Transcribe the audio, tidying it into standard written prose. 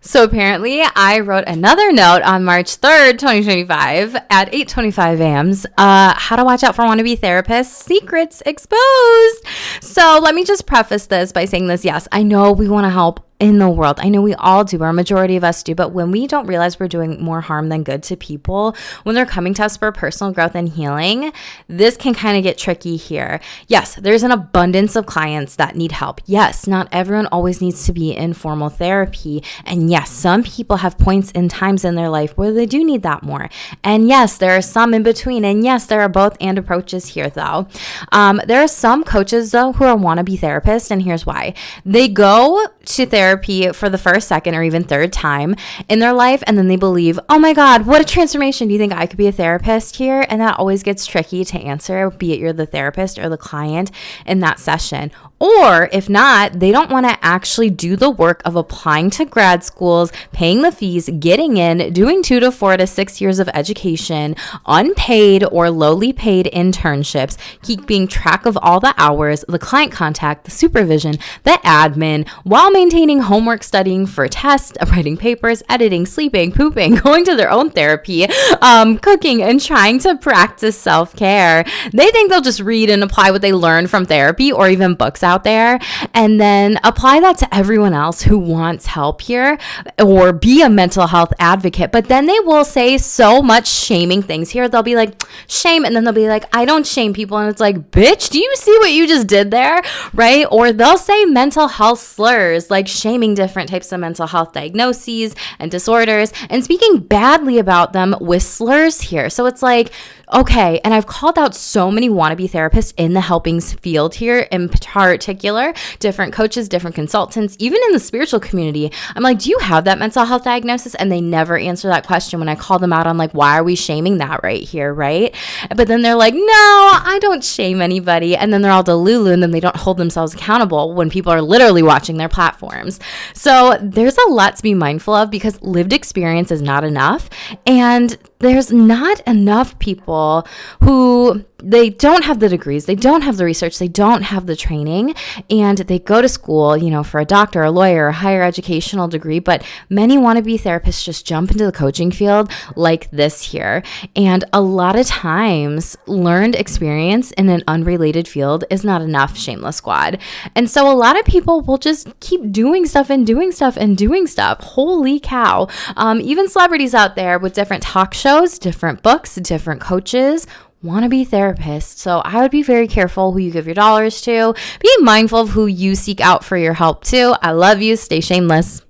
So apparently I wrote another note on March 3rd, 2025 at 8:25 a.m. How to watch out for wannabe therapists, secrets exposed. So let me just preface this by saying this. Yes, I know we want to help in the world. I know we all do, or a majority of us do, but when we don't realize we're doing more harm than good to people, when they're coming to us for personal growth and healing, this can kind of get tricky here. Yes, there's an abundance of clients that need help. Yes, not everyone always needs to be in formal therapy. And yes, some people have points and times in their life where they do need that more. And yes, there are some in between. And yes, there are both and approaches here though. There are some coaches though who are wannabe therapists, and here's why. They go to therapy for the first, second, or even third time in their life, and then they believe, oh my God, what a transformation. Do you think I could be a therapist here? And that always gets tricky to answer, be it you're the therapist or the client in that session. Or if not, they don't want to actually do the work of applying to grad schools, paying the fees, getting in, doing 2 to 4 to 6 years of education, unpaid or lowly paid internships, keeping track of all the hours, the client contact, the supervision, the admin, while maintaining homework, studying for tests, writing papers, editing, sleeping, pooping, going to their own therapy, cooking, and trying to practice self-care. They think they'll just read and apply what they learn from therapy or even books out there, and then apply that to everyone else who wants help here or be a mental health advocate. But then they will say so much shaming things here. They'll be like, shame, and then they'll be like, I don't shame people. And it's like, bitch, do you see what you just did there? Right? Or they'll say mental health slurs, like shaming different types of mental health diagnoses and disorders and speaking badly about them with slurs here. So it's like, okay, and I've called out so many wannabe therapists in the helping field here, in particular, different coaches, different consultants, even in the spiritual community. I'm like, do you have that mental health diagnosis? And they never answer that question. When I call them out, I'm like, why are we shaming that right here, right? But then they're like, no, I don't shame anybody. And then they're all delulu, and then they don't hold themselves accountable when people are literally watching their platforms. So there's a lot to be mindful of, because lived experience is not enough. And there's not enough people who, they don't have the degrees, they don't have the research, they don't have the training, and they go to school, for a doctor, a lawyer, a higher educational degree, but many wannabe therapists just jump into the coaching field like this here. And a lot of times, learned experience in an unrelated field is not enough, shameless squad. And so a lot of people will just keep doing stuff and doing stuff and doing stuff. Holy cow. Even celebrities out there with different talk shows, different books, different coaches, wannabe therapists. So I would be very careful who you give your dollars to. Be mindful of who you seek out for your help too. I love you. Stay shameless.